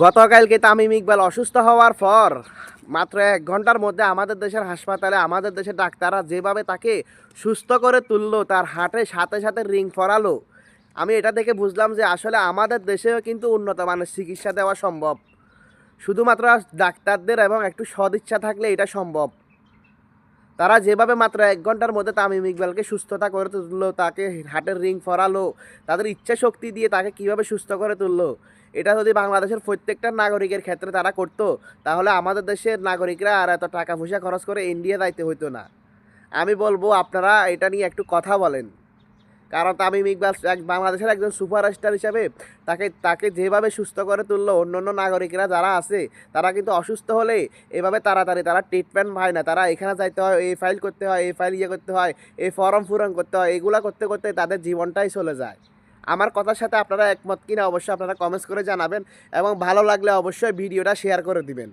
গতকালকে তামিম ইকবাল অসুস্থ হওয়ার পর মাত্র 1 ঘন্টার মধ্যে আমাদের দেশের হাসপাতালে আমাদের দেশের ডাক্তাররা যেভাবে তাকে সুস্থ করে তুললো, তার হার্টের সাথে সাথে রিং পরালো, আমি এটা দেখে বুঝলাম যে আসলে আমাদের দেশেও কিন্তু উন্নত মানের চিকিৎসা দেওয়া সম্ভব। শুধুমাত্র ডাক্তারদের এবং একটু সদিচ্ছা থাকলে এটা সম্ভব। তারা যেভাবে মাত্র 1 ঘন্টার মধ্যে তামিম ইকবালকে সুস্থতা করে তুললো, তাকে হার্টের রিং পরালো, তাদের ইচ্ছা শক্তি দিয়ে তাকে কীভাবে সুস্থ করে তুললো, এটা যদি বাংলাদেশের প্রত্যেকটা নাগরিকের ক্ষেত্রে তারা করতো, তাহলে আমাদের দেশের নাগরিকরা আর এত টাকা পয়সা খরচ করে ইন্ডিয়া যাইতে হইতো না। আমি বলবো আপনারা এটা নিয়ে একটু কথা বলেন। কারণ তামিম ইকবাল বাংলাদেশের একজন সুপারস্টার হিসাবে তাকে তাকে যেভাবে সুস্থ করে তুললো, অন্য অন্য নাগরিকরা যারা আছে তারা কিন্তু অসুস্থ হলে এভাবে তাড়াতাড়ি তারা ট্রিটমেন্ট পায় না। তারা এখানে যাইতে হয়, এই ফাইল করতে হয়, এই ফাইল করতে হয়, এই ফর্ম পূরণ করতে হয়, এগুলা করতে করতে তাদের জীবনটাই চলে যায়। আমার কথার সাথে আপনারা একমত কিনা অবশ্যই আপনারা কমেন্টস করে জানাবেন এবং ভালো লাগলে অবশ্যই ভিডিওটা শেয়ার করে দিবেন।